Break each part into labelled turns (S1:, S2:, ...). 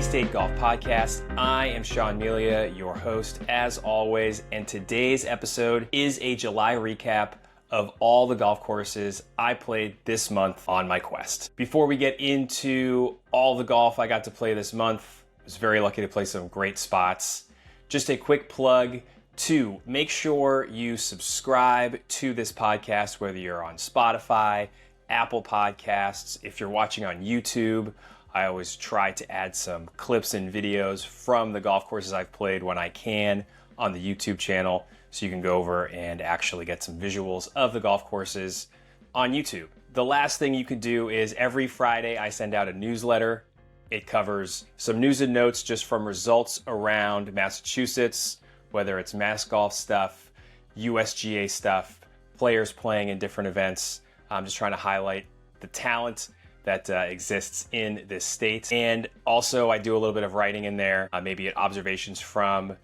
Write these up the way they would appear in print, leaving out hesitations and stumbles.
S1: State Golf Podcast. I am Sean Melia, your host as always, and today's episode is a July recap of all the golf courses I played this month on my quest. Before we get into all the golf I got to play this month, I was very lucky to play some great spots. Just a quick plug to make sure you subscribe to this podcast, whether you're on Spotify, Apple Podcasts, if you're watching on YouTube. I always try to add some clips and videos from the golf courses I've played when I can on the YouTube channel, so you can go over and actually get some visuals of the golf courses on YouTube. The last thing you can do is every Friday I send out a newsletter. It covers some news and notes just from results around Massachusetts, whether it's Mass Golf stuff, USGA stuff, players playing in different events. I'm just trying to highlight the talent that exists in this state. And also I do a little bit of writing in there, maybe observations from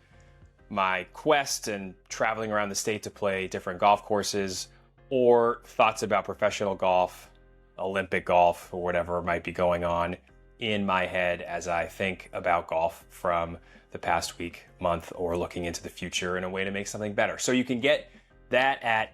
S1: my quest and traveling around the state to play different golf courses, or thoughts about professional golf, Olympic golf, or whatever might be going on in my head as I think about golf from the past week, month, or looking into the future in a way to make something better. So you can get that at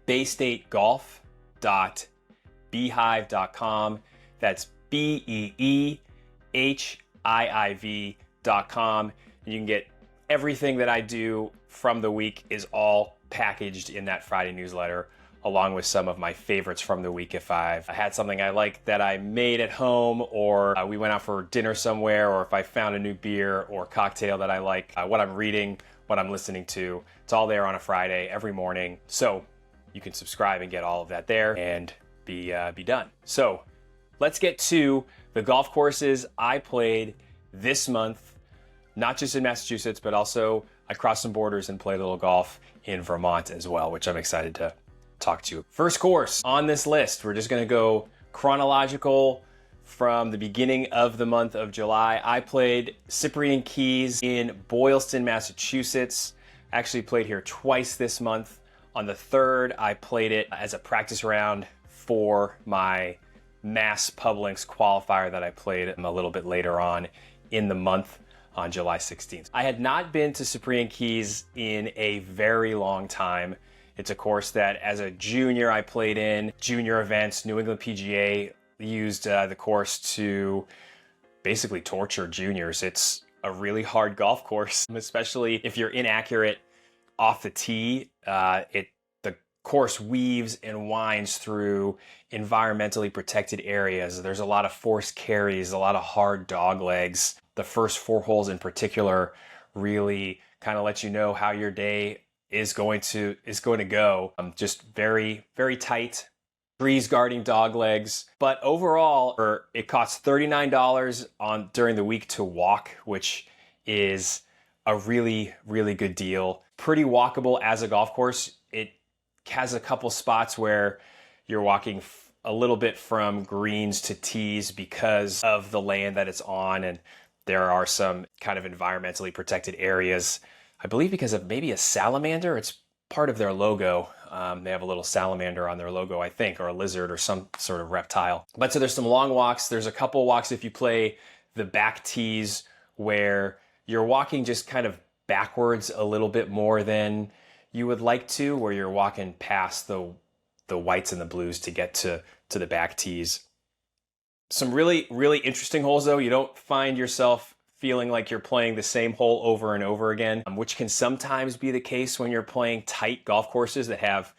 S1: baystategolf.beehiiv.com. That's BEEHIIV.com. You can get everything that I do from the week is all packaged in that Friday newsletter, along with some of my favorites from the week. If I've had something I like that I made at home, or we went out for dinner somewhere, or if I found a new beer or cocktail that I like, what I'm reading, what I'm listening to, it's all there on a Friday every morning. So you can subscribe and get all of that there and be done. So let's get to the golf courses I played this month, not just in Massachusetts, but also I crossed some borders and played a little golf in Vermont as well, which I'm excited to talk to you. First course on this list, we're just gonna go chronological from the beginning of the month of July. I played Cyprian Keyes in Boylston, Massachusetts. I actually played here twice this month. On the 3rd, I played it as a practice round for my Mass Publinks qualifier that I played a little bit later on in the month on July 16th. I had not been to Cyprian Keyes in a very long time. It's a course that as a junior I played in junior events. New England PGA used the course to basically torture juniors. It's a really hard golf course, especially if you're inaccurate off the tee. The course weaves and winds through environmentally protected areas. There's a lot of forced carries, a lot of hard dog legs. The first 4 holes in particular really kind of let you know how your day is going to go. Just very, very tight, trees guarding dog legs. But overall, it costs $39 during the week to walk, which is a really, really good deal. Pretty walkable as a golf course. It has a couple spots where you're walking a little bit from greens to tees because of the land that it's on, and there are some kind of environmentally protected areas. I believe because of maybe a salamander. It's part of their logo. They have a little salamander on their logo, I think, or a lizard or some sort of reptile. But so there's some long walks. There's a couple walks if you play the back tees where you're walking just kind of backwards a little bit more than you would like to, where you're walking past the whites and the blues to get to the back tees. Some really, really interesting holes though. You don't find yourself feeling like you're playing the same hole over and over again, which can sometimes be the case when you're playing tight golf courses that have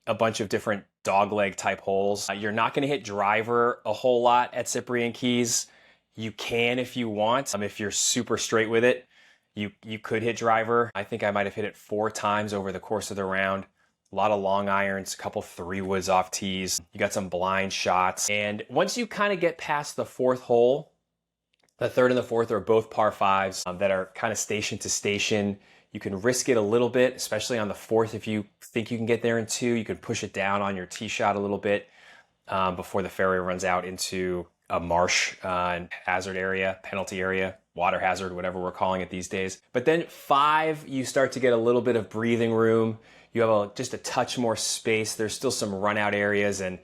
S1: a bunch of different dogleg type holes. You're not going to hit driver a whole lot at Cyprian Keyes. You can if you want. If you're super straight with it, you could hit driver. I think I might have hit it 4 times over the course of the round. A lot of long irons, a couple 3-woods off tees. You got some blind shots. And once you kind of get past the 4th hole, the 3rd and the 4th are both par 5s that are kind of station to station. You can risk it a little bit, especially on the 4th. If you think you can get there in 2, you can push it down on your tee shot a little bit before the fairway runs out into a marsh and hazard area, penalty area, water hazard, whatever we're calling it these days. But then 5, you start to get a little bit of breathing room. You have just a touch more space. There's still some run out areas, and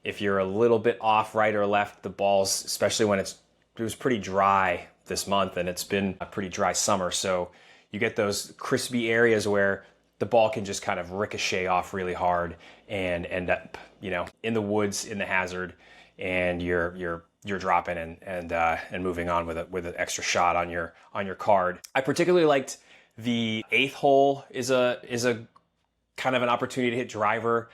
S1: if you're a little bit off right or left, the balls, especially when it's was pretty dry this month, and it's been a pretty dry summer. So you get those crispy areas where the ball can just kind of ricochet off really hard and end up, in the woods in the hazard, and you're dropping and moving on with an extra shot on your card. I particularly liked the 8th hole is a kind of an opportunity to hit driver.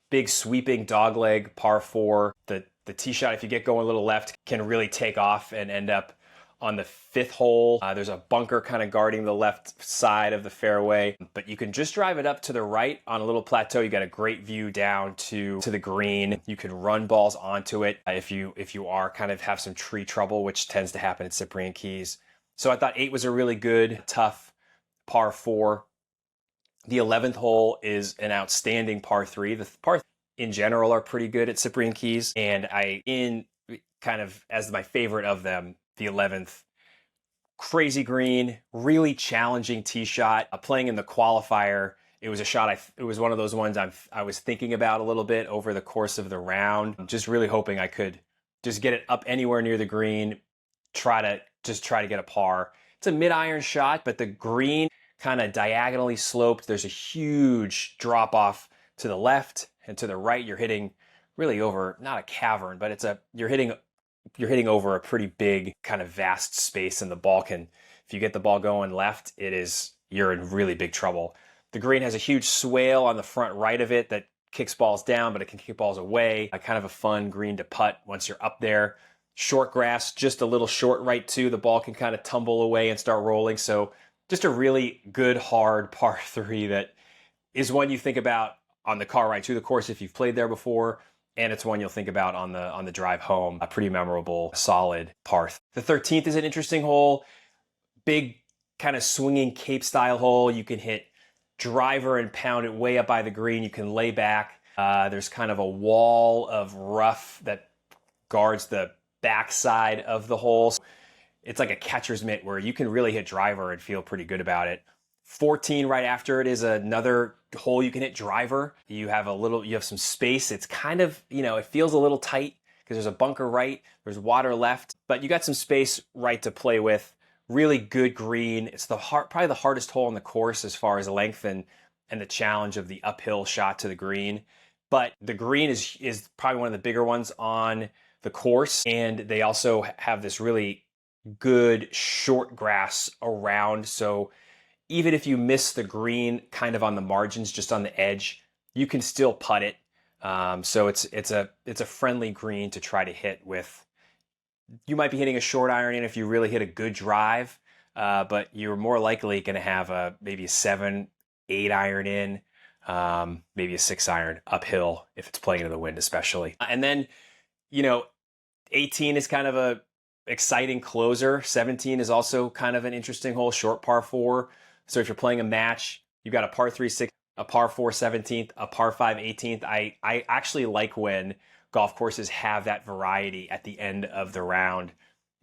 S1: Big sweeping dogleg par 4. The tee shot, if you get going a little left, can really take off and end up on the 5th hole. There's a bunker kind of guarding the left side of the fairway, but you can just drive it up to the right on a little plateau. You got a great view down to the green. You can run balls onto it if you are kind of have some tree trouble, which tends to happen at Cyprian Keyes. So I thought 8 was a really good, tough par 4. The 11th hole is an outstanding par 3. The par in general are pretty good at Cyprian Keyes, and in kind of as my favorite of them, the 11th, crazy green, really challenging tee shot. Playing in the qualifier, it was a shot. It was one of those ones I was thinking about a little bit over the course of the round. Just really hoping I could just get it up anywhere near the green, try to get a par. It's a mid-iron shot, but the green kind of diagonally sloped. There's a huge drop off to the left and to the right. You're hitting really over, not a cavern, but you're hitting over a pretty big kind of vast space, and the ball if you get the ball going left, you're in really big trouble. The green has a huge swale on the front right of it that kicks balls down, but it can kick balls away. Kind of a fun green to putt once you're up there. Short grass, just a little short right too. The ball can kind of tumble away and start rolling. So just a really good, hard par 3 that is one you think about on the car ride to the course if you've played there before, and it's one you'll think about on the drive home. A pretty memorable, solid par. The 13th is an interesting hole. Big kind of swinging Cape style hole. You can hit driver and pound it way up by the green. You can lay back. There's kind of a wall of rough that guards the backside of the hole. It's like a catcher's mitt where you can really hit driver and feel pretty good about it. 14 right after it is another hole you can hit driver. You have some space. It's kind of, it feels a little tight because there's a bunker right, there's water left, but you got some space right to play with. Really good green. It's probably the hardest hole on the course as far as length and the challenge of the uphill shot to the green. But the green is probably one of the bigger ones on the course, and they also have this really good short grass around. So even if you miss the green kind of on the margins, just on the edge, you can still putt it. So it's a friendly green to try to hit with. You might be hitting a short iron in if you really hit a good drive, but you're more likely going to have maybe a 7-8 iron in, maybe a 6 iron uphill if it's playing into the wind especially. And then, 18 is kind of a exciting closer. 17 is also kind of an interesting hole, short par 4. So if you're playing a match, you've got a par 3 6, a par 4 17th, a par 5 18th. I actually like when golf courses have that variety at the end of the round.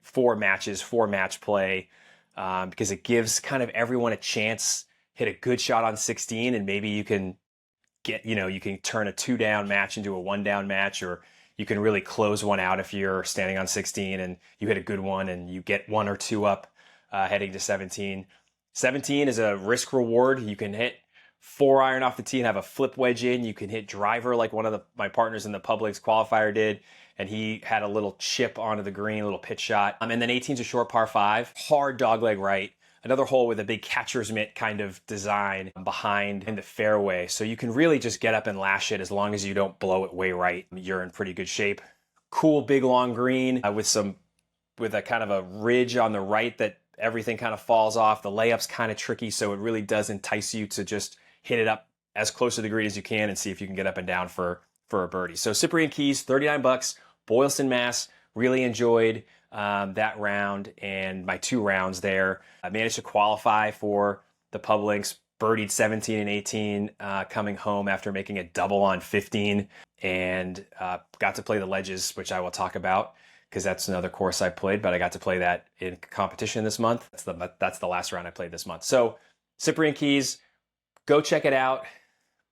S1: 4 matches, 4 match play, because it gives kind of everyone a chance. Hit a good shot on 16, and maybe you can you can turn a 2-down match into a 1-down match, or you can really close one out if you're standing on 16 and you hit a good one and you get 1 or 2 up heading to 17. 17 is a risk reward. You can hit 4 iron off the tee and have a flip wedge in. You can hit driver like one of my partners in the Publix qualifier did, and he had a little chip onto the green, a little pitch shot. And then 18 is a short par 5, hard dogleg right. Another hole with a big catcher's mitt kind of design behind in the fairway. So you can really just get up and lash it as long as you don't blow it way right. You're in pretty good shape. Cool big long green with a kind of a ridge on the right that everything kind of falls off. The layup's kind of tricky, so it really does entice you to just hit it up as close to the green as you can and see if you can get up and down for a birdie. So Cyprian Keyes, $39, Boylston, Mass. Really enjoyed that round and my 2 rounds there. I managed to qualify for the Publix, birdied 17 and 18 coming home after making a double on 15, and got to play the ledges, which I will talk about because that's another course I played, but I got to play that in competition this month. That's the last round I played this month. So Cyprian Keyes, go check it out.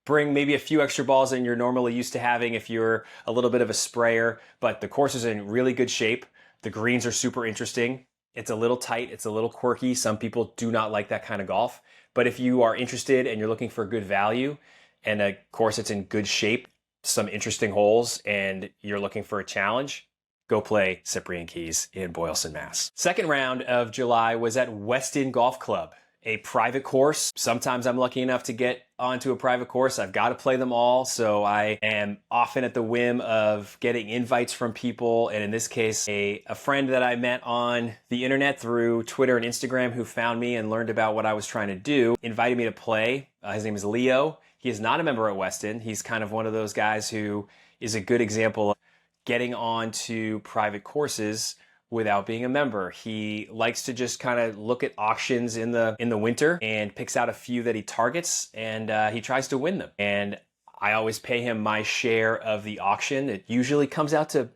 S1: Bring maybe a few extra balls than you're normally used to having if you're a little bit of a sprayer, but the course is in really good shape. The greens are super interesting. It's a little tight. It's a little quirky. Some people do not like that kind of golf. But if you are interested and you're looking for good value, and of course it's in good shape, some interesting holes, and you're looking for a challenge, go play Cyprian Keyes in Boylston, Mass. Second round of July was at Weston Golf Club, a private course. Sometimes I'm lucky enough to get onto a private course. I've got to play them all, so I am often at the whim of getting invites from people, and in this case, a friend that I met on the internet through Twitter and Instagram who found me and learned about what I was trying to do, invited me to play. His name is Leo. He is not a member at Weston. He's kind of one of those guys who is a good example of getting onto private courses without being a member. He likes to just kind of look at auctions in the winter and picks out a few that he targets, and he tries to win them. And I always pay him my share of the auction. It usually comes out to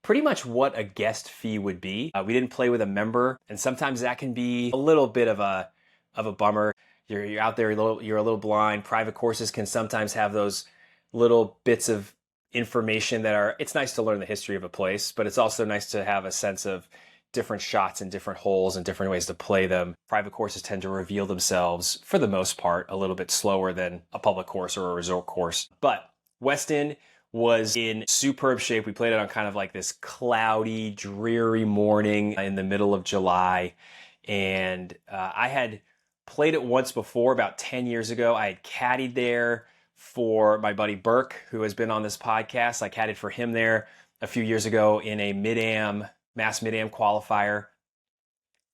S1: pretty much what a guest fee would be. We didn't play with a member, and sometimes that can be a little bit of a bummer. You're out there, you're a little blind. Private courses can sometimes have those little bits of information it's nice to learn the history of a place, but it's also nice to have a sense of different shots and different holes and different ways to play them. Private courses tend to reveal themselves, for the most part, a little bit slower than a public course or a resort course. But Weston was in superb shape. We played it on kind of like this cloudy, dreary morning in the middle of July. And I had played it once before, about 10 years ago. I had caddied there for my buddy Burke, who has been on this podcast. I caddied for him there a few years ago in a Mass Mid-Am qualifier.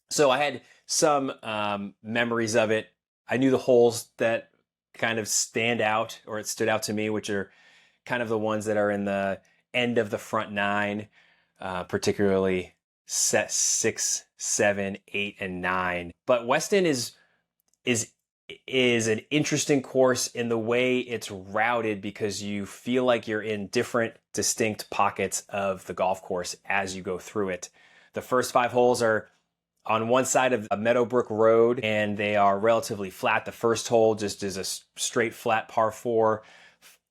S1: So I had some memories of it. I knew the holes that kind of stand out, or it stood out to me, which are kind of the ones that are in the end of the front nine, particularly set 6, 7, 8, and 9. But Weston is an interesting course in the way it's routed, because you feel like you're in different distinct pockets of the golf course as you go through it. The first 5 holes are on one side of a Meadowbrook Road, and they are relatively flat. The first hole just is a straight flat par 4.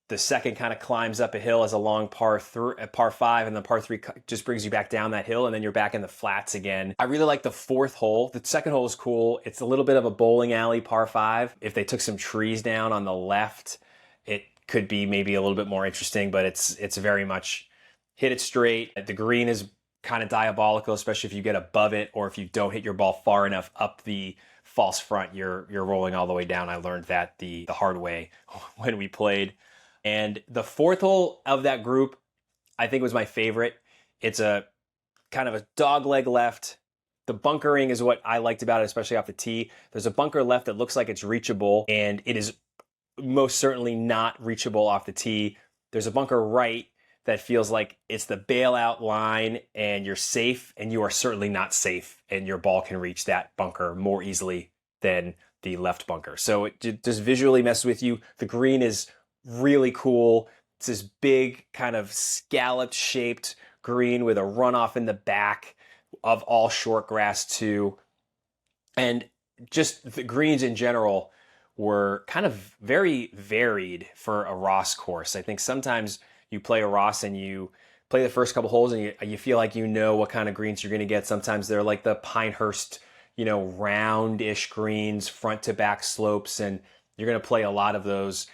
S1: The second kind of climbs up a hill as a long par 5, and the par 3 just brings you back down that hill, and then you're back in the flats again. I really like the 4th hole. The second hole is cool. It's a little bit of a bowling alley par 5. If they took some trees down on the left, it could be maybe a little bit more interesting, but it's very much hit it straight. The green is kind of diabolical, especially if you get above it, or if you don't hit your ball far enough up the false front, you're rolling all the way down. I learned that the hard way when we played. And the 4th hole of that group, I think, was my favorite. It's a kind of a dog leg left. The bunkering is what I liked about it, especially off the tee. There's a bunker left that looks like it's reachable, and it is most certainly not reachable off the tee. There's a bunker right that feels like it's the bailout line, and you're safe, and you are certainly not safe, and your ball can reach that bunker more easily than the left bunker. So it just visually messes with you. The green is really cool. It's this big kind of scalloped shaped green with a runoff in the back of all short grass too. And just the greens in general were kind of very varied for a Ross course. I think sometimes you play a Ross and you play the first couple holes and you feel like you know what kind of greens you're going to get. Sometimes they're like the Pinehurst, roundish greens, front to back slopes, and you're going to play a lot of those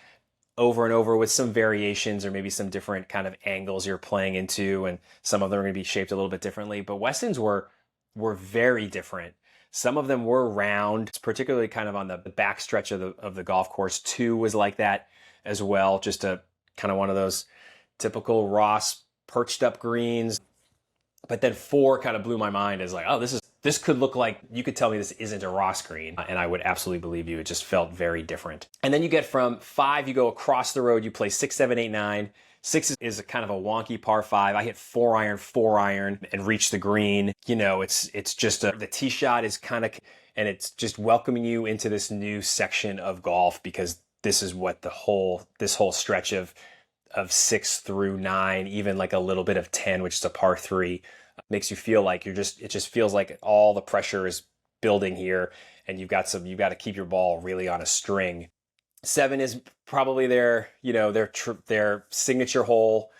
S1: over and over with some variations or maybe some different kind of angles you're playing into, and some of them are going to be shaped a little bit differently. But Weston's were very different. Some of them were round, particularly kind of on the back stretch of the golf course. 2 was like that as well, just a kind of one of those typical Ross perched up greens. But then 4 kind of blew my mind as like, oh, this could look like, you could tell me this isn't a Ross green, and I would absolutely believe you. It just felt very different. And then you get from 5, you go across the road, you play 6, 7, 8, 9. 6 is a kind of a wonky par 5. I hit 4 iron, and reach the green. It's just the tee shot is kind of, and it's just welcoming you into this new section of golf, because this is what this whole stretch of 6 through 9, even like a little bit of 10, which is a par 3, makes you feel like it just feels like all the pressure is building here, and you've got to keep your ball really on a string. 7 is probably their signature hole.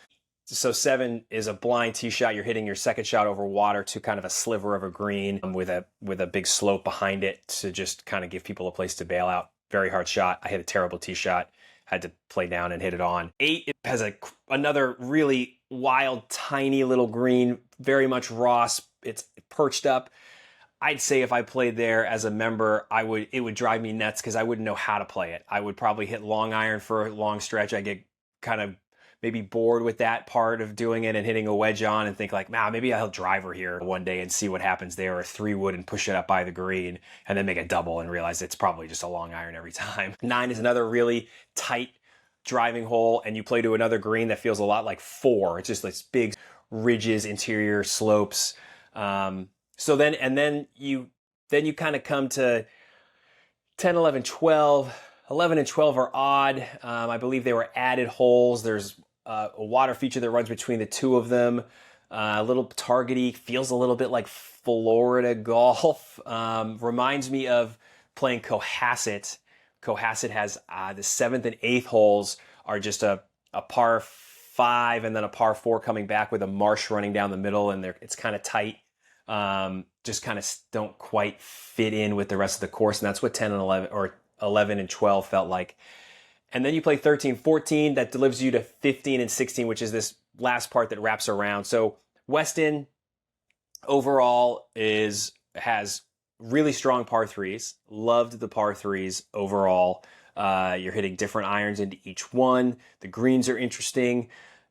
S1: So 7 is a blind tee shot. You're hitting your second shot over water to kind of a sliver of a green with a big slope behind it to just kind of give people a place to bail out. Very hard shot. I hit a terrible tee shot. Had to play down and hit it on. 8, it has another really wild, tiny little green, very much Ross. It's perched up. I'd say if I played there as a member, it would drive me nuts because I wouldn't know how to play it. I would probably hit long iron for a long stretch. I get kind of maybe bored with that part of doing it and hitting a wedge on and think like, maybe I'll driver here one day and see what happens there, or 3-wood and push it up by the green and then make a double and realize it's probably just a long iron every time. 9 is another really tight driving hole, and you play to another green that feels a lot like 4. It's just this big ridges, interior slopes. So then you kind of come to 10, 11, 12. 11 and 12 are odd. I believe they were added holes. There's a water feature that runs between the two of them. A little targety, feels a little bit like Florida golf. Reminds me of playing Cohasset. Cohasset has the 7th and 8th holes are just a par 5 and then a par 4 coming back with a marsh running down the middle, and it's kind of tight. Just kind of don't quite fit in with the rest of the course, and that's what 10 and 11 or 11 and 12 felt like. And then you play 13, 14, that delivers you to 15 and 16, which is this last part that wraps around. So Weston overall has really strong par 3s. Loved the par 3s overall. You're hitting different irons into each one. The greens are interesting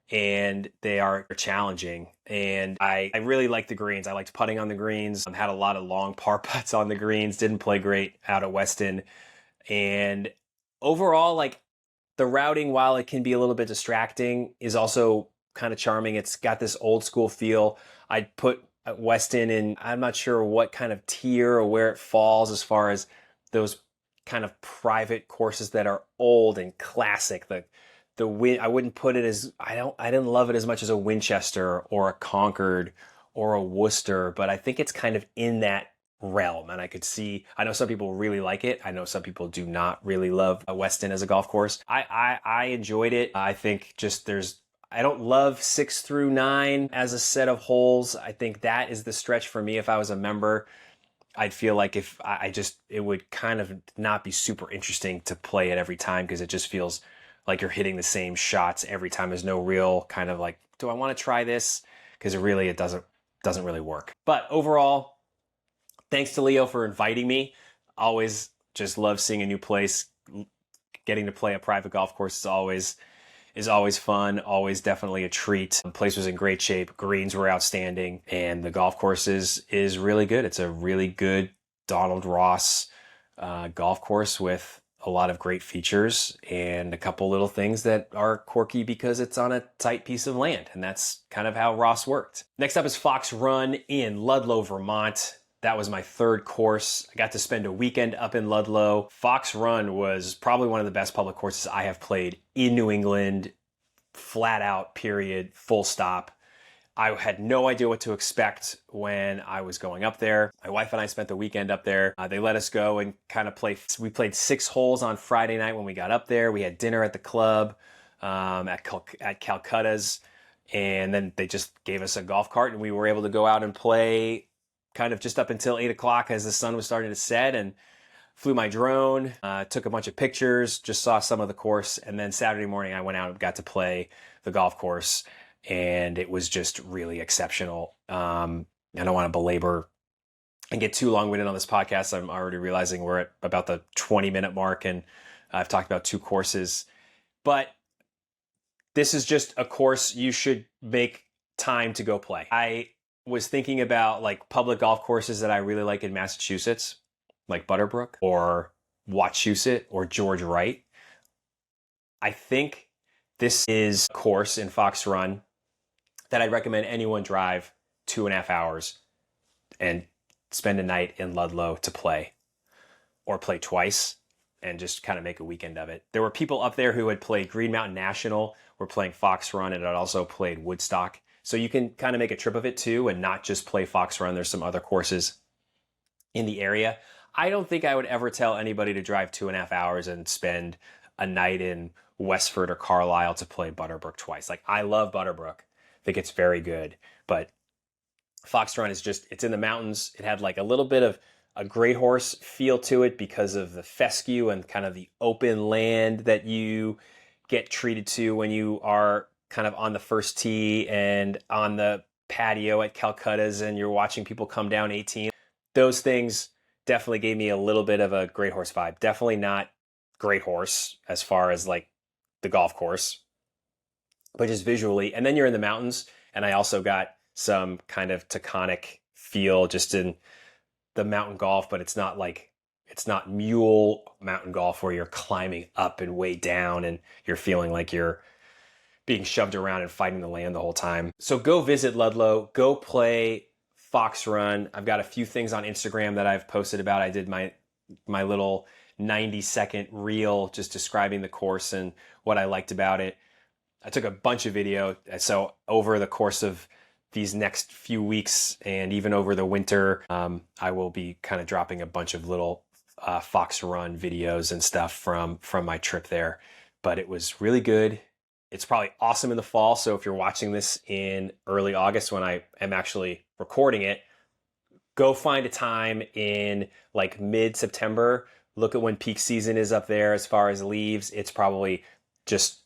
S1: and they are challenging. And I really like the greens. I liked putting on the greens. Had a lot of long par putts on the greens. Didn't play great out at Weston. And overall, like, the routing, while it can be a little bit distracting, is also kind of charming. It's got this old school feel. I'd put Weston in, I'm not sure what kind of tier or where it falls as far as those kind of private courses that are old and classic. I wouldn't put it as, I didn't love it as much as a Winchester or a Concord or a Worcester, but I think it's kind of in that realm. And I know some people really like it. I know some people do not really love Weston as a golf course. I enjoyed it. I think just I don't love 6 through 9 as a set of holes. I think that is the stretch for me. If I was a member, I'd feel like it would kind of not be super interesting to play it every time, because it just feels like you're hitting the same shots every time. There's no real kind of like, do I want to try this? Because it doesn't really work. But overall, thanks to Leo for inviting me. Always just love seeing a new place. Getting to play a private golf course is always fun. Always definitely a treat. The place was in great shape. Greens were outstanding, and the golf course is really good. It's a really good Donald Ross golf course with a lot of great features and a couple little things that are quirky because it's on a tight piece of land, and that's kind of how Ross worked. Next up is Fox Run in Ludlow, Vermont. That was my 3rd course. I got to spend a weekend up in Ludlow. Fox Run was probably one of the best public courses I have played in New England. Flat out, period, full stop. I had no idea what to expect when I was going up there. My wife and I spent the weekend up there. They let us go and kind of play. We played 6 holes on Friday night when we got up there. We had dinner at the club at Calcutta's, and then they just gave us a golf cart, and we were able to go out and play kind of just up until 8 o'clock as the sun was starting to set, and flew my drone, took a bunch of pictures, just saw some of the course. And then Saturday morning I went out and got to play the golf course, and it was just really exceptional. I don't want to belabor and get too long-winded on this podcast. I'm already realizing we're at about the 20-minute mark, and I've talked about 2 courses. But this is just a course you should make time to go play. I was thinking about like public golf courses that I really like in Massachusetts, like Butterbrook or Wachusett or George Wright. I think this is a course in Fox Run that I'd recommend anyone drive 2.5 hours and spend a night in Ludlow to play, or play twice and just kind of make a weekend of it. There were people up there who had played Green Mountain National, were playing Fox Run, and had also played Woodstock. So you can kind of make a trip of it too and not just play Fox Run. There's some other courses in the area. I don't think I would ever tell anybody to drive 2.5 hours and spend a night in Westford or Carlisle to play Butterbrook twice. Like, I love Butterbrook. I think it's very good. But Fox Run is just, it's in the mountains. It had like a little bit of a great horse feel to it because of the fescue and kind of the open land that you get treated to when you are kind of on the first tee and on the patio at Calcutta's and you're watching people come down 18. Those things definitely gave me a little bit of a great horse vibe. Definitely not great horse as far as like the golf course, but just visually. And then you're in the mountains, and I also got some kind of taconic feel just in the mountain golf, but it's not mule mountain golf where you're climbing up and way down and you're feeling like you're being shoved around and fighting the land the whole time. So go visit Ludlow, go play Fox Run. I've got a few things on Instagram that I've posted about. I did my little 90-second reel just describing the course and what I liked about it. I took a bunch of video. So over the course of these next few weeks and even over the winter, I will be kind of dropping a bunch of little Fox Run videos and stuff from my trip there. But it was really good. It's probably awesome in the fall. So if you're watching this in early August when I am actually recording it, go find a time in like mid-September. Look at when peak season is up there as far as leaves. It's probably just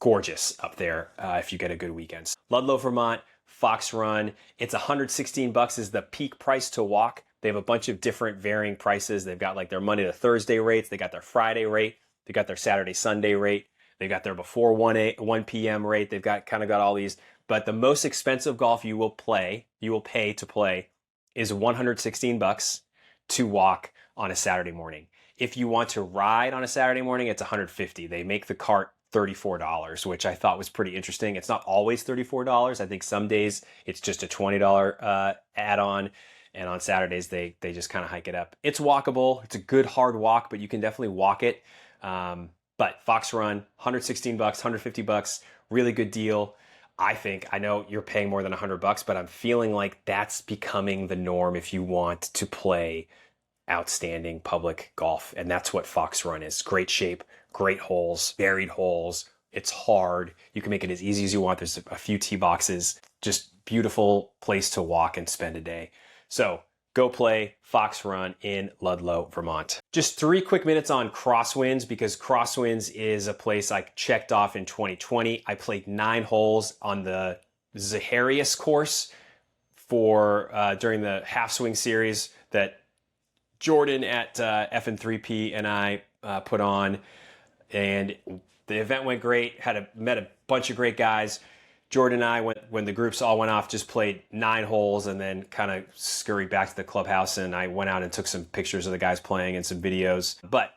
S1: gorgeous up there if you get a good weekend. Ludlow, Vermont, Fox Run. It's $116 is the peak price to walk. They have a bunch of different varying prices. They've got like their Monday to Thursday rates. They got their Friday rate. They got their Saturday, Sunday rate. They got their before 1 p.m. rate. They've got all these. But the most expensive golf you will pay to play is $116 to walk on a Saturday morning. If you want to ride on a Saturday morning, it's $150. They make the cart $34, which I thought was pretty interesting. It's not always $34. I think some days it's just a $20 add-on, and on Saturdays they just kind of hike it up. It's walkable. It's a good hard walk, but you can definitely walk it. But Fox Run, $116, $150, really good deal. I think, I know you're paying more than $100, but I'm feeling like that's becoming the norm if you want to play outstanding public golf. And that's what Fox Run is. Great shape, great holes, varied holes. It's hard. You can make it as easy as you want. There's a few tee boxes. Just beautiful place to walk and spend a day. So go play Fox Run in Ludlow, Vermont. Just 3 quick minutes on Crosswinds, because Crosswinds is a place I checked off in 2020. I played 9 holes on the Zaharias course for during the half swing series that Jordan at FN3P and I put on, and the event went great. Met a bunch of great guys. Jordan and I, when the groups all went off, just played 9 holes and then kind of scurried back to the clubhouse, and I went out and took some pictures of the guys playing and some videos. But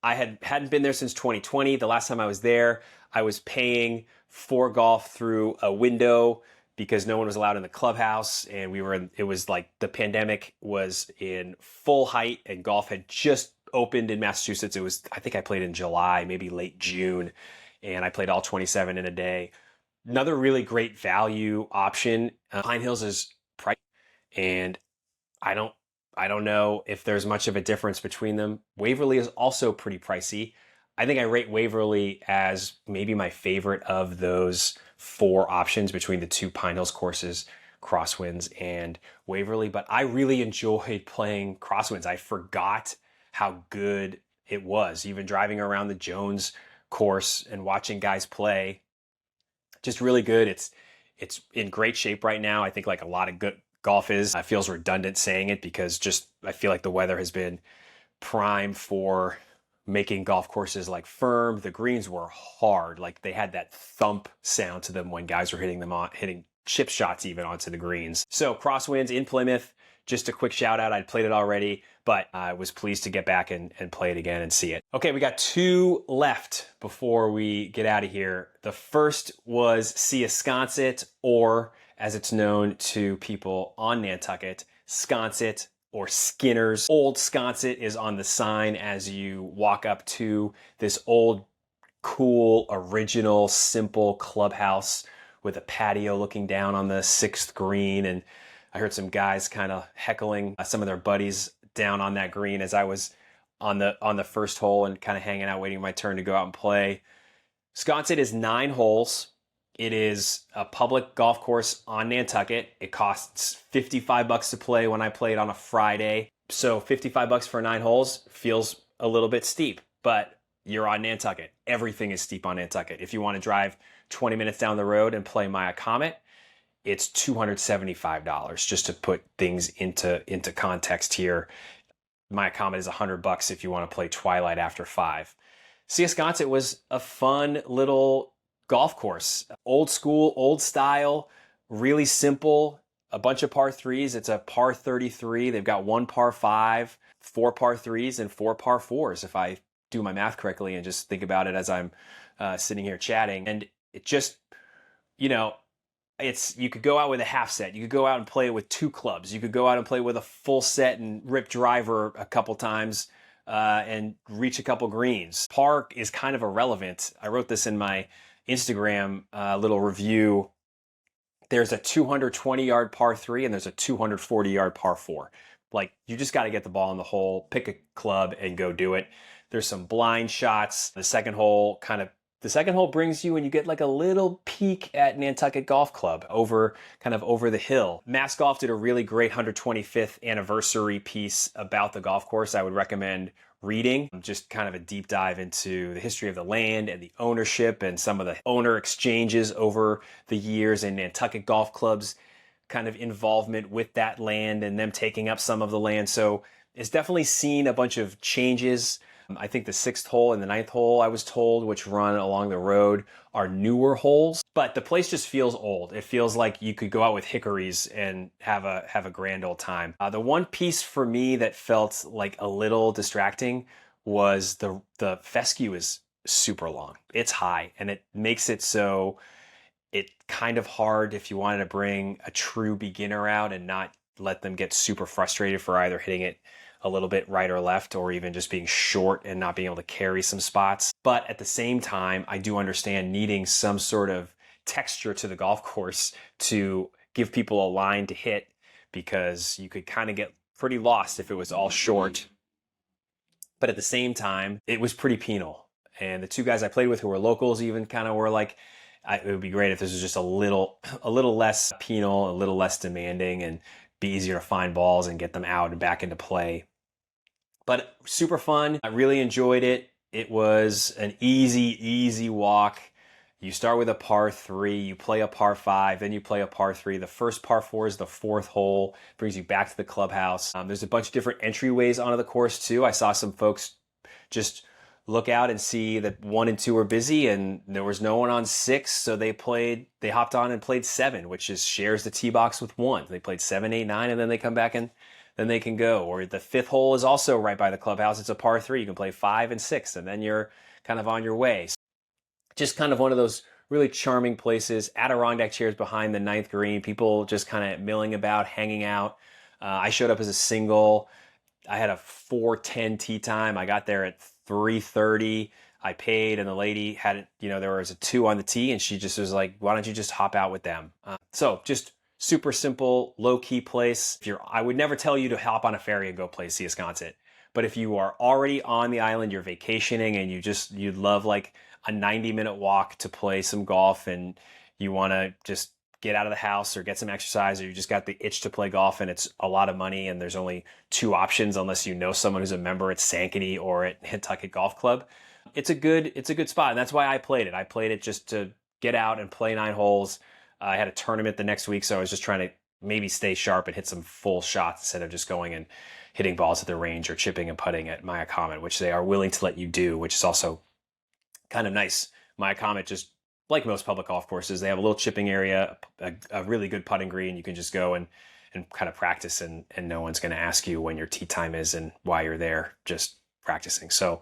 S1: I hadn't been there since 2020. The last time I was there, I was paying for golf through a window because no one was allowed in the clubhouse, and it was like the pandemic was in full height and golf had just opened in Massachusetts. I think I played in July, maybe late June, and I played all 27 in a day. Another really great value option. Pine Hills is pricey, and I don't know if there's much of a difference between them. Waverly is also pretty pricey. I think I rate Waverly as maybe my favorite of those 4 options between the 2 Pine Hills courses, Crosswinds and Waverly. But I really enjoyed playing Crosswinds. I forgot how good it was. Even driving around the Jones course and watching guys play, just really good. It's in great shape right now. I think like a lot of good golf is. It feels redundant saying it because I feel like the weather has been prime for making golf courses like firm. The greens were hard. Like they had that thump sound to them when guys were hitting chip shots even onto the greens. So Crosswinds in Plymouth, just a quick shout out. I'd played it already, but I was pleased to get back and play it again and see it. Okay, we got 2 left before we get out of here. The first was see a Sconset, or as it's known to people on Nantucket, Sconset or Skinner's. Old Sconset is on the sign as you walk up to this old, cool, original, simple clubhouse with a patio looking down on the 6th green. And I heard some guys kind of heckling some of their buddies down on that green as I was on the first hole and kind of hanging out waiting my turn to go out and play. Sconset is 9 holes. It is a public golf course on Nantucket. It costs $55 to play when I played on a Friday. So $55 for 9 holes feels a little bit steep, but you're on Nantucket. Everything is steep on Nantucket. If you want to drive 20 minutes down the road and play Maya Comet, it's $275, just to put things into context here. Maya Comet is $100 if you want to play Twilight after 5. Sconset was a fun little golf course. Old school, old style, really simple. A bunch of par 3s. It's a par 33. They've got 1 par 5, 4 par 3s, and 4 par 4s, if I do my math correctly and just think about it as I'm sitting here chatting. And it just, you know, you could go out with a half set. You could go out and play with 2 clubs. You could go out and play with a full set and rip driver a couple times and reach a couple greens. Par is kind of irrelevant. I wrote this in my Instagram little review. There's a 220-yard par 3 and there's a 240-yard par 4. Like, you just got to get the ball in the hole, pick a club, and go do it. There's some blind shots. The second hole brings you and you get like a little peek at Nantucket Golf Club over the hill. Mass Golf did a really great 125th anniversary piece about the golf course. I would recommend reading, just kind of a deep dive into the history of the land and the ownership and some of the owner exchanges over the years and Nantucket Golf Club's kind of involvement with that land and them taking up some of the land. So it's definitely seen a bunch of changes. I think the 6th hole and the 9th hole, I was told, which run along the road, are newer holes. But the place just feels old. It feels like you could go out with hickories and have a grand old time. The one piece for me that felt like a little distracting was the fescue is super long. It's high, and it makes it so it's kind of hard if you wanted to bring a true beginner out and not let them get super frustrated for either hitting it a little bit right or left, or even just being short and not being able to carry some spots. But at the same time, I do understand needing some sort of texture to the golf course to give people a line to hit, because you could kind of get pretty lost if it was all short. But at the same time, it was pretty penal. And the 2 guys I played with who were locals even kind of were like, it would be great if this was just a little less penal, a little less demanding, and be easier to find balls and get them out and back into play. But super fun. I really enjoyed it. It was an easy walk. You start with a par 3, you play a par 5, then you play a par 3. The first par 4 is the 4th hole, brings you back to the clubhouse. There's a bunch of different entryways onto the course too. I saw some folks just look out and see that 1 and 2 were busy and there was no one on 6, so they hopped on and played 7, which shares the tee box with 1. They played 7, 8, 9, and then they come back and then they can go. Or the 5th hole is also right by the clubhouse. It's a par 3. You can play 5 and 6, and then you're kind of on your way. Just kind of one of those really charming places. Adirondack chairs behind the 9th green. People just kind of milling about, hanging out. I showed up as a single. I had a 4:10 tee time. I got there at 3:30. I paid, and the lady had, there was a 2 on the tee, and she just was like, why don't you just hop out with them? So just super simple, low-key place. I would never tell you to hop on a ferry and go play Sconset. But if you are already on the island, you're vacationing, and you'd love like a 90-minute walk to play some golf, and you want to just get out of the house or get some exercise, or you just got the itch to play golf and it's a lot of money and there's only 2 options unless you know someone who's a member at Sankaty or at Nantucket Golf Club, it's a good spot. And that's why I played it. I played it just to get out and play 9 holes. I had a tournament the next week, so I was just trying to maybe stay sharp and hit some full shots instead of just going and hitting balls at the range or chipping and putting at Maya Comet, which they are willing to let you do, which is also kind of nice. Maya Comet, just like most public golf courses, they have a little chipping area, a really good putting green. You can just go and kind of practice, and no one's going to ask you when your tee time is and why you're there, just practicing. So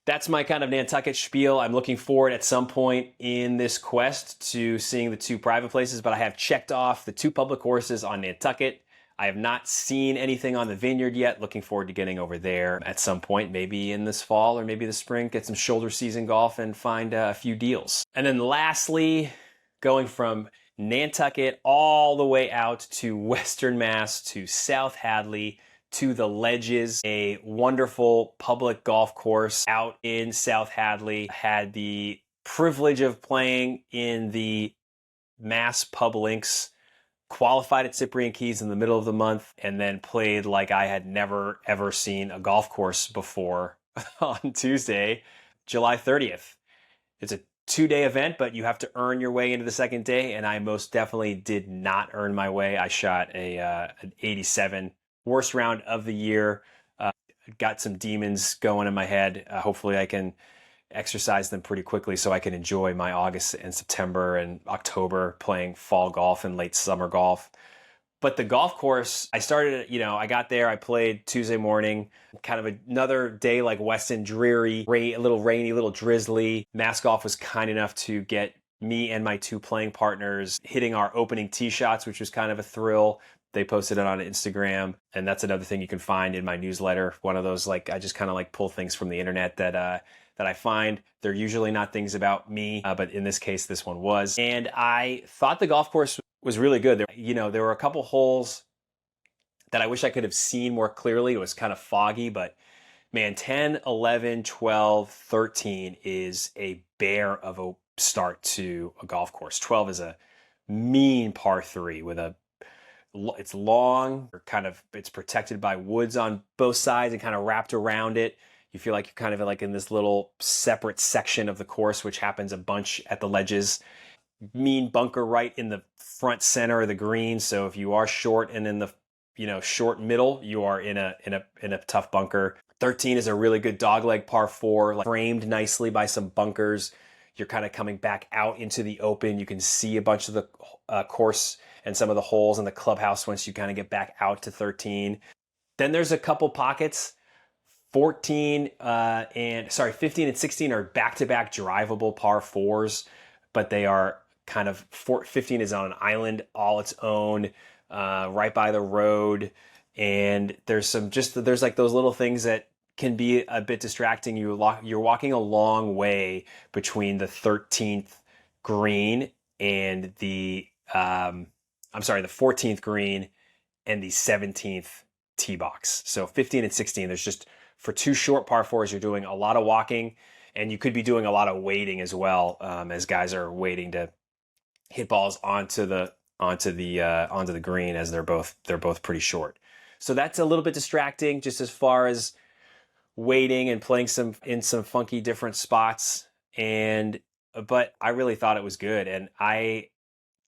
S1: that's my kind of Nantucket spiel. I'm looking forward at some point in this quest to seeing the 2 private places, but I have checked off the 2 public courses on Nantucket. I have not seen anything on the Vineyard yet. Looking forward to getting over there at some point, maybe in this fall or maybe the spring, get some shoulder season golf and find a few deals. And then lastly, going from Nantucket all the way out to Western Mass, to South Hadley, to the Ledges, a wonderful public golf course out in South Hadley. Had the privilege of playing in the Mass Pub Links, qualified at Cyprian Keyes in the middle of the month, and then played like I had never ever seen a golf course before on Tuesday, July 30th. It's a 2-day event, but you have to earn your way into the second day, and I most definitely did not earn my way. I shot an 87, worst round of the year. Got some demons going in my head. Hopefully I can exercise them pretty quickly so I can enjoy my August and September and October playing fall golf and late summer golf. But the golf course, I started, I got there, I played Tuesday morning, kind of another day like Weston, dreary, a little rainy, a little drizzly. Mass Golf was kind enough to get me and my 2 playing partners hitting our opening tee shots, which was kind of a thrill. They posted it on Instagram, and that's another thing you can find in my newsletter. One of those, I just kind of pull things from the internet that I find. They're usually not things about me, but in this case, this one was. And I thought the golf course was really good. There were a couple holes that I wish I could have seen more clearly. It was kind of foggy, but man, 10, 11, 12, 13 is a bear of a start to a golf course. 12 is a mean par 3 with it's long, it's protected by woods on both sides and kind of wrapped around it. You feel like you're kind of in this little separate section of the course, which happens a bunch at the ledges. Mean bunker right in the front center of the green. So if you are short and in the short middle, you are in a tough bunker. 13 is a really good dogleg par 4, framed nicely by some bunkers. You're kind of coming back out into the open. You can see a bunch of the course and some of the holes in the clubhouse once you kind of get back out to 13. Then there's a couple pockets. 15 and 16 are back-to-back drivable par 4s, but they are 15 is on an island all its own, right by the road. And there's those little things that can be a bit distracting. You're walking a long way between the 13th green and the 14th green and the 17th tee box. So 15 and 16, there's just, for 2 short par 4s, you're doing a lot of walking, and you could be doing a lot of waiting as well, as guys are waiting to hit balls onto the green, as they're both pretty short. So that's a little bit distracting, just as far as waiting and playing in some funky different spots. But I really thought it was good, and I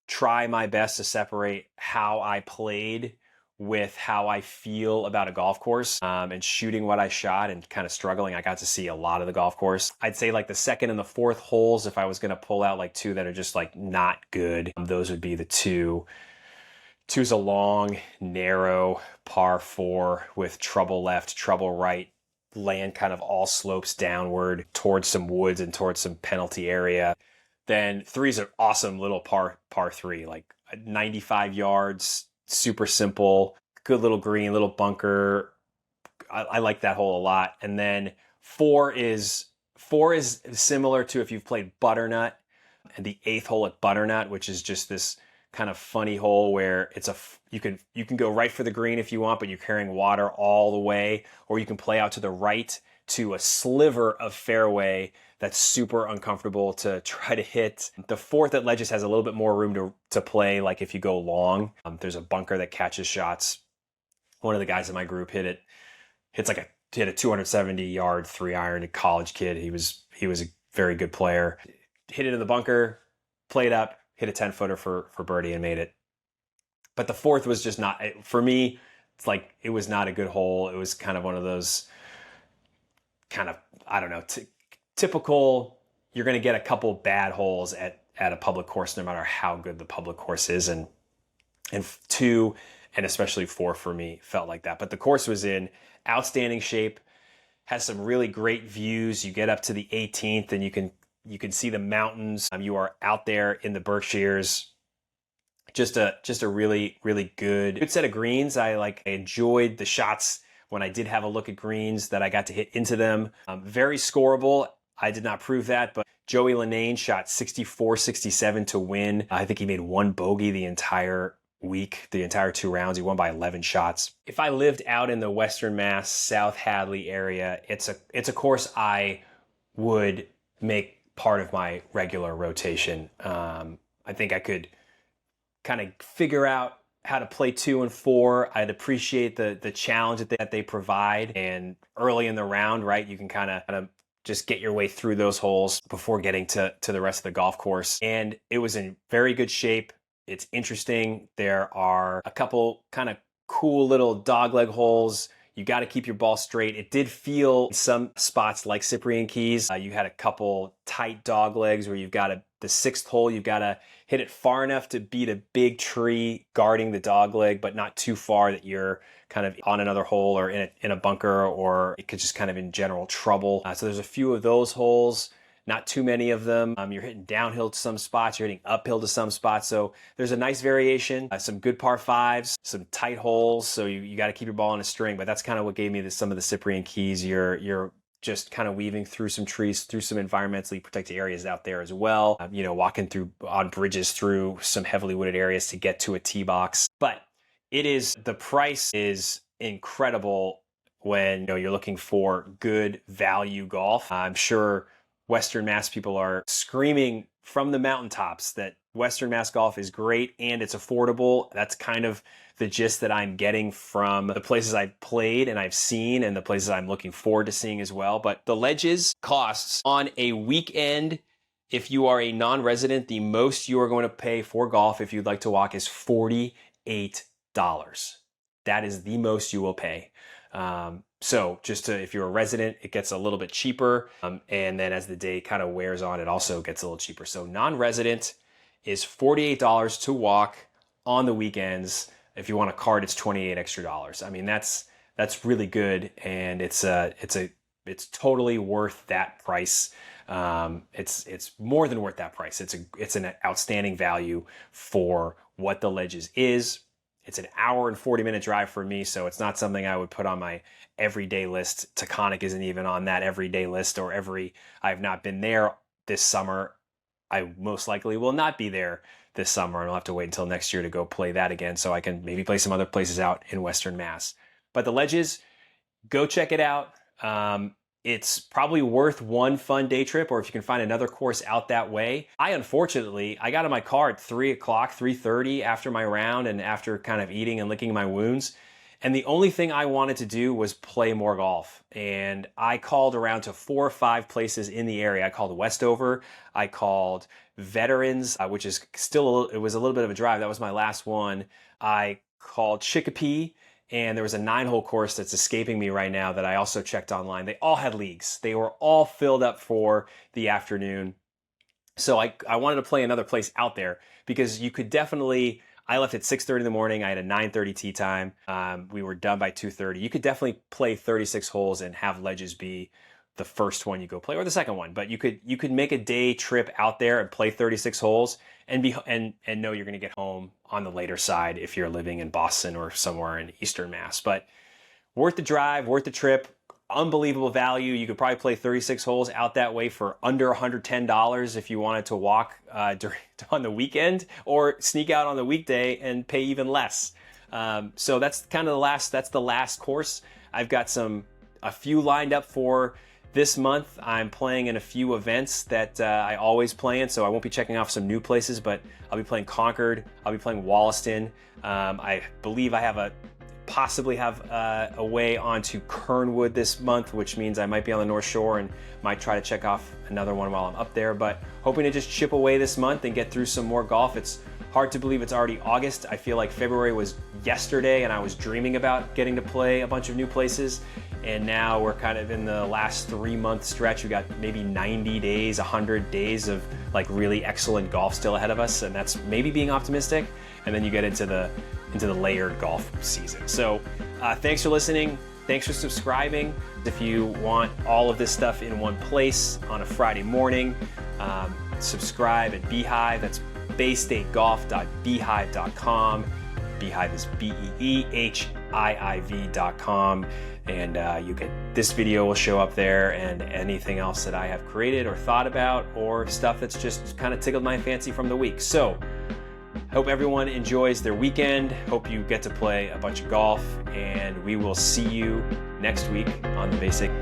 S1: try my best to separate how I played with how I feel about a golf course, and shooting what I shot and kind of struggling. I got to see a lot of the golf course. I'd say the second and the fourth holes, if I was going to pull out 2 that are just not good, those would be the 2. 2's a long, narrow par 4 with trouble left, trouble right, land kind of all slopes downward towards some woods and towards some penalty area. Then 3's an awesome little par 3, 95 yards, super simple, good little green, little bunker. I like that hole a lot. And then 4 is similar to if you've played Butternut, and the 8th hole at Butternut, which is just this kind of funny hole where you can go right for the green if you want, but you're carrying water all the way, or you can play out to the right to a sliver of fairway that's super uncomfortable to try to hit. The 4th at ledges has a little bit more room to play, if you go long. There's a bunker that catches shots. One of the guys in my group hit a 270-yard 3-iron, a college kid. He was a very good player. Hit it in the bunker, played up, hit a 10-footer for birdie and made it. But the 4th was just not, for me, it's it was not a good hole. It was kind of one of those typical, you're going to get a couple bad holes at a public course no matter how good the public course is. And 2, and especially 4 for me, felt like that. But the course was in outstanding shape, has some really great views. You get up to the 18th and you can see the mountains. You are out there in the Berkshires. Just a really, really good set of greens. I enjoyed the shots when I did have a look at greens that I got to hit into them. Very scoreable. I did not prove that, but Joey Linane shot 64-67 to win. I think he made 1 bogey the entire week, the entire 2 rounds. He won by 11 shots. If I lived out in the Western Mass, South Hadley area, it's a course I would make part of my regular rotation. I think I could kind of figure out how to play 2 and 4. I'd appreciate the challenge that they provide. And early in the round, right, you can kind of just get your way through those holes before getting to the rest of the golf course. And it was in very good shape. It's interesting. There are a couple kind of cool little dogleg holes. You got to keep your ball straight. It did feel some spots like Cyprian Keyes. You had a couple tight dog legs where you've got the 6th hole, you've got to hit it far enough to beat a big tree guarding the dog leg, but not too far that you're kind of on another hole or in a bunker, or it could just kind of in general trouble. So there's a few of those holes. Not too many of them. You're hitting downhill to some spots, you're hitting uphill to some spots. So there's a nice variation, some good par 5s, some tight holes. So you got to keep your ball on a string, but that's kind of what gave me some of the Cyprian Keyes. You're just kind of weaving through some trees, through some environmentally protected areas out there as well. Walking through on bridges through some heavily wooded areas to get to a tee box. But the price is incredible when you're looking for good value golf. I'm sure Western Mass people are screaming from the mountaintops that Western Mass golf is great and it's affordable. That's kind of the gist that I'm getting from the places I've played and I've seen and the places I'm looking forward to seeing as well. But the Ledges costs on a weekend, if you are a non-resident, the most you are going to pay for golf if you'd like to walk is $48. That is the most you will pay. So if you're a resident, it gets a little bit cheaper. And then as the day kind of wears on, it also gets a little cheaper. So non-resident is $48 to walk on the weekends. If you want a card, it's $28 extra. I mean, that's really good. And it's totally worth that price. It's more than worth that price. It's an outstanding value for what the Ledges is. It's an hour and 40-minute drive for me, so it's not something I would put on my everyday list. Taconic isn't even on that everyday list, I've not been there this summer. I most likely will not be there this summer, and I'll have to wait until next year to go play that again so I can maybe play some other places out in Western Mass. But the Ledges, go check it out. It's probably worth one fun day trip, or if you can find another course out that way. Unfortunately, I got in my car at 3 o'clock, 3:30 after my round and after kind of eating and licking my wounds. And the only thing I wanted to do was play more golf. And I called around to 4 or 5 places in the area. I called Westover. I called Veterans, which is still, it was a little bit of a drive. That was my last one. I called Chicopee. And there was a 9-hole course that's escaping me right now that I also checked online. They all had leagues. They were all filled up for the afternoon. So I wanted to play another place out there because you could definitely, I left at 6:30 in the morning. I had a 9:30 tee time. We were done by 2:30. You could definitely play 36 holes and have Ledges be the first one you go play or the second one. But you could make a day trip out there and play 36 holes and know you're going to get home on the later side if you're living in Boston or somewhere in Eastern Mass. But worth the drive, worth the trip, unbelievable value. You could probably play 36 holes out that way for under $110 if you wanted to walk on the weekend, or sneak out on the weekday and pay even less. So that's kind of the last course. I've got a few lined up for this month. I'm playing in a few events that I always play in, so I won't be checking off some new places, but I'll be playing Concord, I'll be playing Wollaston. I believe I possibly have a way onto Kernwood this month, which means I might be on the North Shore and might try to check off another one while I'm up there, but hoping to just chip away this month and get through some more golf. It's hard to believe it's already August. I feel like February was yesterday and I was dreaming about getting to play a bunch of new places. And now we're kind of in the last 3-month stretch. We got maybe 90 days, 100 days of like really excellent golf still ahead of us. And that's maybe being optimistic. And then you get into the layered golf season. So thanks for listening. Thanks for subscribing. If you want all of this stuff in one place on a Friday morning, subscribe at Beehive. That's baystategolf.beehive.com. Beehive is BEEHIIV.com. And you get this video will show up there, and anything else that I have created or thought about, or stuff that's just kind of tickled my fancy from the week. So hope everyone enjoys their weekend. Hope you get to play a bunch of golf, and we will see you next week on the Basic